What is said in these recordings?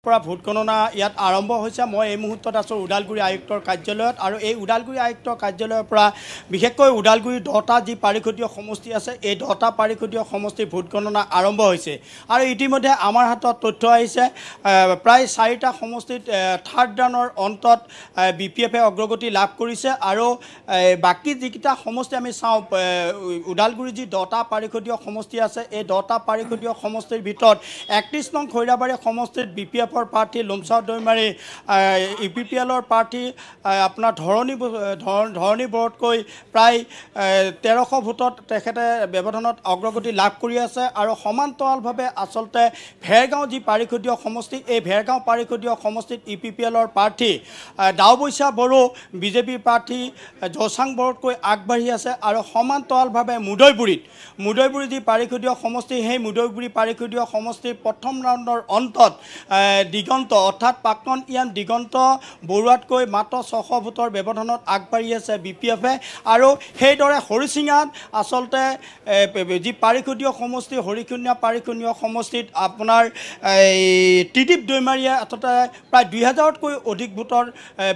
পৰা ভোট গণনা ইয়াত আৰম্ভ হৈছে। মই এই মুহূৰ্তত আছোঁ ওদালগুৰি আয়ুক্তৰ কাৰ্যালয়ত আৰু এই ওদালগুৰি আয়ুক্তৰ কাৰ্যালয়ৰ পৰা বিশেষকৈ ওদালগুৰি 10টা যি পাৰিষদীয় সমষ্টি আছে এই 10টা পাৰিষদীয় সমষ্টিৰ ভোট গণনা আৰম্ভ হৈছে আৰু ইতিমধ্যে আমাৰ হাতত তথ্য আহিছে প্ৰায় 4টা সমষ্টিত থাৰ্ড ৰাউণ্ডৰ অন্তত BPFে অগ্ৰগতি লাভ কৰিছে আৰু বাকি যিকেইটা সমষ্টি আমি চাওঁ ওদালগুৰি যি 10টা পাৰিষদীয় সমষ্টি আছে এই 10টা পাৰিষদীয় সমষ্টিৰ ভিতৰত 31 নং খৈৰাবাৰী সমষ্টিত BPF প্ৰাৰ্থী লুমচাও দৈমাৰী UPPLৰ প্ৰাৰ্থী আপোনাৰ ধৰণী বৰতকৈ প্ৰায় 1300 ভোটত তেখেতে ব্যৱধানত অগ্ৰগতি লাভ কৰি আছে আৰু সমান্তৰালভাৱে আচলতে ভেৰগাঁও যি পাৰিষদীয় সমষ্টি এই ভেৰগাঁও পাৰিষদীয় সমষ্টিত UPPLৰ প্ৰাৰ্থী দাওবৈচা বড়ো বিজেপিৰ প্ৰাৰ্থী জয়চাং বৰতকৈ আগবাঢ়ি আছে আৰু সমান্তৰালভাৱে মুদৈপুৰী যি পাৰিষদীয় সমষ্টি সেই মুদৈপুৰী পাৰিষদীয় সমষ্টিৰ প্ৰথম ৰাউণ্ডৰ অন্তত দিগন্ত অৰ্থাৎ প্ৰাক্তন ইয়ান দিগন্ত বৰুৱাতকৈ মাত্ৰ 600 ভোটৰ ব্যৱধানত আগবাঢ়ি আছে BPFে আৰু সেইদৰে হৰিচিঙাত আচলতে যি পাৰিষদীয় সমষ্টি হৰিকুণীয়া পাৰিষদীয় সমষ্টিত আপোনাৰ ত্ৰিদীপ দৈমাৰীয়ে আচলতে প্ৰায় 2000তকৈ অধিক ভোটৰ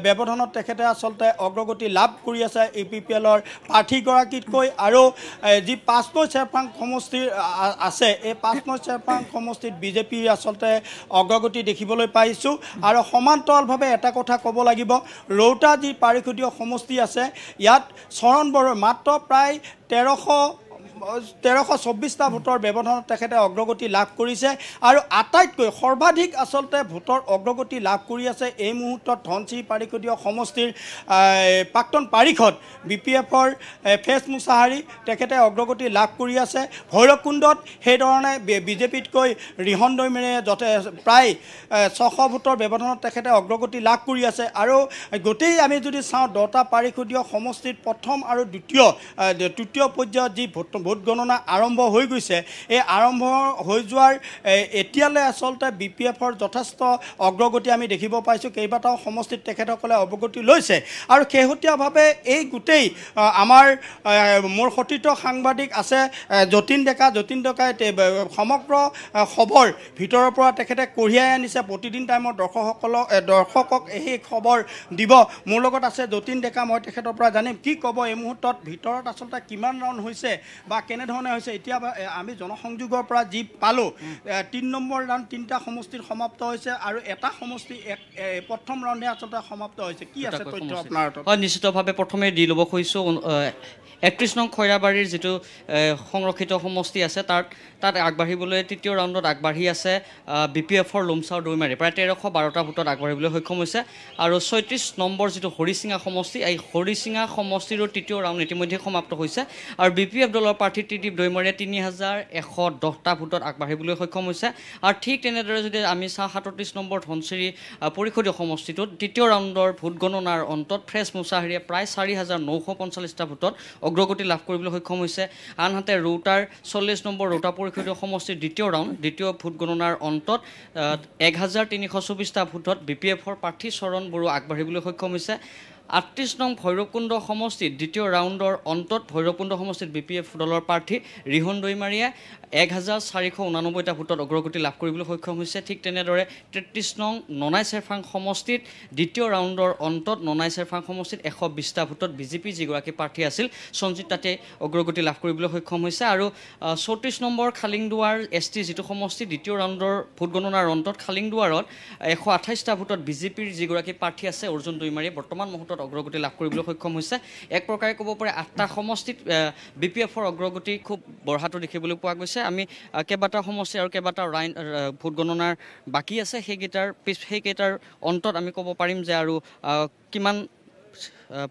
ব্যৱধানত তেখেতে আচলতে অগ্ৰগতি লাভ কৰি আছে UPPLৰ প্ৰাৰ্থীগৰাকীতকৈ আৰু যি 5 নং চেৰপাং সমষ্টিৰ আছে এই 5 নং চেৰপাং সমষ্টিত বিজেপি আচলতে অগ্ৰগতি দেখিবলৈ পাইছোঁ আৰু সমান্তৰালভাৱে এটা কথা ক'ব লাগিব ৰৌতা যি পাৰিষদীয় সমষ্টি আছে ইয়াত চৰণ বড়োই মাত্ৰ প্ৰায় 1324টা ভোটৰ ব্যৱধানত তেখেতে অগ্ৰগতি লাভ কৰিছে আৰু আটাইতকৈ সৰ্বাধিক আচলতে ভোটৰ অগ্ৰগতি লাভ কৰি আছে এই মুহূৰ্তত ধনচিৰি পাৰিষদীয় সমষ্টিৰ প্ৰাক্তন পাৰিষদ BPFৰ ফেচ মুছাহাৰী তেখেতে অগ্ৰগতি লাভ কৰি আছে ভৈৰৱকুণ্ডত সেইধৰণে বিজেপিতকৈ ৰিহন দৈমাৰীয়ে প্ৰায় 600 ভোটৰ ব্যৱধানত তেখেতে অগ্ৰগতি লাভ কৰি আছে আৰু গোটেই আমি যদি চাওঁ 10টা পাৰিষদীয় সমষ্টিত প্ৰথম আৰু তৃতীয় পৰ্যায়ত যি ভোট গণনা আৰম্ভ হৈ গৈছে এই আৰম্ভ হৈ যোৱাৰ এতিয়ালৈ আচলতে BPFৰ যথেষ্ট অগ্ৰগতি আমি দেখিব পাইছোঁ কেইবাটাও সমষ্টিত তেখেতসকলে অগ্ৰগতি লৈছে আৰু শেহতীয়াভাৱে এই গোটেই আমাৰ মোৰ সতীৰ্থ সাংবাদিক আছে যতীন ডেকাই সমগ্ৰ খবৰ ভিতৰৰ পৰা তেখেতে কঢ়িয়াই আনিছে প্ৰতিদিন টাইমত দৰ্শকক এই খবৰ দিব মোৰ লগত আছে যতীন ডেকা মই তেখেতৰ পৰা জানিম কি ক'ব এই মুহূৰ্তত ভিতৰত আচলতে কিমান ৰাউণ্ড হৈছে বা কেনেধৰণে হৈছে এতিয়া আমি জনসংযোগৰ পৰা যি পালোঁ 3 নম্বৰ ৰাউণ্ড 3টা সমষ্টিত সমাপ্ত হৈছে আৰু এটা সমষ্টি প্ৰথম ৰাউণ্ডে আচলতে সমাপ্ত হৈছে কি আছে তথ্য আপোনাৰ হয় নিশ্চিতভাৱে প্ৰথমে দি ল'ব খুজিছোঁ 31 নং খৈৰাবাৰীৰ যিটো সংৰক্ষিত সমষ্টি আছে তাত আগবাঢ়িবলৈ তৃতীয় ৰাউণ্ডত আগবাঢ়ি আছে BPFৰ লুমচাও দৈমাৰী প্ৰায় 1312টা ভোটত আগবাঢ়িবলৈ সক্ষম হৈছে আৰু 36 নম্বৰ যিটো হৰিচিঙা সমষ্টি এই হৰিচিঙা সমষ্টিৰো তৃতীয় ৰাউণ্ড ইতিমধ্যে সমাপ্ত হৈছে আৰু BPF দলৰ প্ৰাৰ্থী ত্ৰিদীপ দৈমাৰীয়ে 3110টা ভোটত আগবাঢ়িবলৈ সক্ষম হৈছে আৰু ঠিক তেনেদৰে যদি আমি চাওঁ 37 নম্বৰ ধনচিৰি পৰিষদীয় সমষ্টিটোত তৃতীয় ৰাউণ্ডৰ ভোট গণনাৰ অন্তত ফ্ৰেছ মুছাহাৰীয়ে প্ৰায় 4945টা ভোটত অগ্ৰগতি লাভ কৰিবলৈ সক্ষম হৈছে আনহাতে ৰৌতাৰ 40 নম্বৰ ৰৌতা পৰিষদীয় সমষ্টিৰ দ্বিতীয় ভোট গণনাৰ অন্তত 1324টা ভোটত BPFৰ প্ৰাৰ্থী চৰণ বড়ো আগবাঢ়িবলৈ সক্ষম হৈছে 38 নং ভৈৰৱকুণ্ড সমষ্টিত দ্বিতীয় ৰাউণ্ডৰ অন্তত ভৈৰৱকুণ্ড সমষ্টিত BPF দলৰ প্ৰাৰ্থী ৰিহন দৈমাৰীয়ে 1489টা ভোটত অগ্ৰগতি লাভ কৰিবলৈ সক্ষম হৈছে ঠিক তেনেদৰে 33 নং ননাই চেৰফাং সমষ্টিত দ্বিতীয় ৰাউণ্ডৰ অন্তত ননাই চেৰফাং সমষ্টিত 120টা ভোটত বিজেপি যিগৰাকী প্ৰাৰ্থী আছিল সঞ্জিত তাতে অগ্ৰগতি লাভ কৰিবলৈ সক্ষম হৈছে আৰু 34 নম্বৰ খালিংদুৱাৰ ST যিটো সমষ্টি দ্বিতীয় ৰাউণ্ডৰ ভোট গণনাৰ অন্তত খালিংদুৱাৰত 128টা ভোটত বিজেপিৰ যিগৰাকী প্ৰাৰ্থী আছে অৰ্জুন দৈমাৰীয়ে বৰ্তমান মুহূৰ্তত অগ্ৰগতি লাভ কৰিবলৈ সক্ষম হৈছে এক প্ৰকাৰে ক'ব পাৰে 8টা সমষ্টিত BPFৰ অগ্ৰগতি খুব বঢ়াটো দেখিবলৈ পোৱা গৈছে আমি কেইবাটাও সমষ্টি আৰু কেইবাটাও ভোট গণনাৰ বাকী আছে সেইকেইটাৰ অন্তত আমি ক'ব পাৰিম যে আৰু কিমান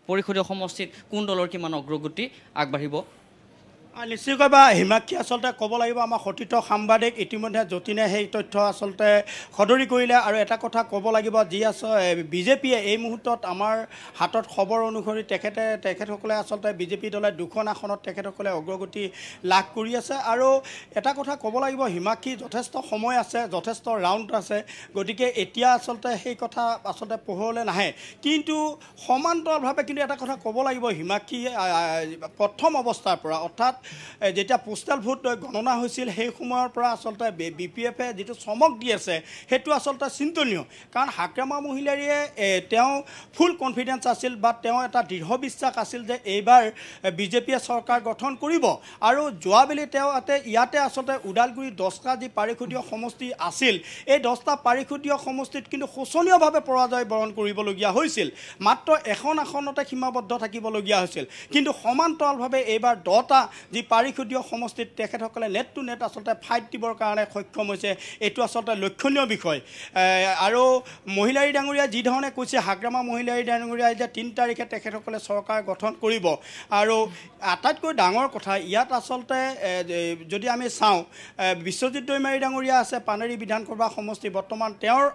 পৰিষদীয় সমষ্টিত কোন দলৰ কিমান অগ্ৰগতি আগবাঢ়িব নিশ্চয়কৈ বা হিমাক্ষী আচলতে ক'ব লাগিব আমাৰ সতীৰ্থ সাংবাদিক ইতিমধ্যে যতীনে সেই তথ্য আচলতে সদৰি কৰিলে আৰু এটা কথা ক'ব লাগিব যি আছে বিজেপিয়ে এই মুহূৰ্তত আমাৰ হাতত খবৰ অনুসৰি তেখেতসকলে আচলতে বিজেপি দলে 2খন আসনত তেখেতসকলে অগ্ৰগতি লাভ কৰি আছে আৰু এটা কথা ক'ব লাগিব হিমাক্ষী যথেষ্ট সময় আছে যথেষ্ট ৰাউণ্ড আছে গতিকে এতিয়া আচলতে সেই কথা আচলতে পোহৰলৈ নাহে কিন্তু সমান্তৰালভাৱে কিন্তু এটা কথা ক'ব লাগিব হিমাক্ষী প্ৰথম অৱস্থাৰ পৰা অৰ্থাৎ যেতিয়া পোষ্টেল ভোট গণনা হৈছিল সেই সময়ৰ পৰা আচলতে BPF-এ যিটো চমক দি আছে সেইটো আচলতে চিন্তনীয় কাৰণ হাগ্ৰামা মহিলাৰীয়ে তেওঁ ফুল কনফিডেন্স আছিল বা তেওঁ এটা দৃঢ় বিশ্বাস আছিল যে এইবাৰ বিজেপিয়ে চৰকাৰ গঠন কৰিব আৰু যোৱাবেলি তেওঁ ইয়াতে আচলতে ওদালগুৰি 10টা যি পাৰিষদীয় সমষ্টি আছিল এই 10টা পাৰিষদীয় সমষ্টিত কিন্তু শোচনীয়ভাৱে পৰাজয় বৰণ কৰিবলগীয়া হৈছিল মাত্ৰ এখন আসনতে সীমাবদ্ধ থাকিবলগীয়া হৈছিল কিন্তু সমান্তৰালভাৱে এইবাৰ 10টা যি পাৰিষদীয় সমষ্টিত তেখেতসকলে নেট টু নেট আচলতে ফাইট দিবৰ কাৰণে সক্ষম হৈছে এইটো আচলতে লক্ষণীয় বিষয় আৰু মহিলাৰী ডাঙৰীয়া যি ধৰণে কৈছে হাগ্ৰামা মহিলাৰী ডাঙৰীয়াই যে 3 তাৰিখে তেখেতসকলে চৰকাৰ গঠন কৰিব আৰু আটাইতকৈ ডাঙৰ কথা ইয়াত আচলতে যদি আমি চাওঁ বিশ্বজিৎ দৈমাৰী ডাঙৰীয়া আছে পানেৰী বিধানসভা সমষ্টি বৰ্তমান তেওঁৰ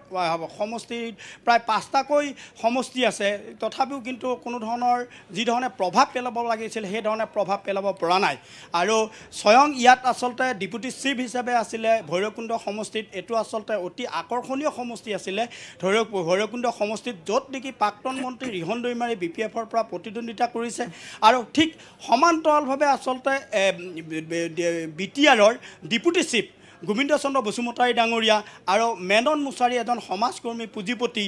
সমষ্টিত প্ৰায় 5টাকৈ সমষ্টি আছে তথাপিও কিন্তু কোনো ধৰণৰ যি ধৰণে প্ৰভাৱ পেলাব লাগিছিল সেই ধৰণে প্ৰভাৱ পেলাব পৰা নাই আৰু স্বয়ং ইয়াত আচলতে ডেপুটি চিফ হিচাপে আছিলে ভৈৰৱকুণ্ড সমষ্টিত এইটো আচলতে অতি আকৰ্ষণীয় সমষ্টি আছিলে ভৈৰৱকুণ্ড সমষ্টিত য'ত নেকি প্ৰাক্তন মন্ত্ৰী ৰিহন দৈমাৰী BPF-ৰ পৰা প্ৰতিদ্বন্দ্বিতা কৰিছে আৰু ঠিক সমান্তৰালভাৱে আচলতে BTR-ৰ ডেপুটি চিফ গোবিন্দ চন্দ্ৰ বসুমতাৰী ডাঙৰীয়া আৰু মেনন মুছাৰী এজন সমাজকৰ্মী পুঁজিপতি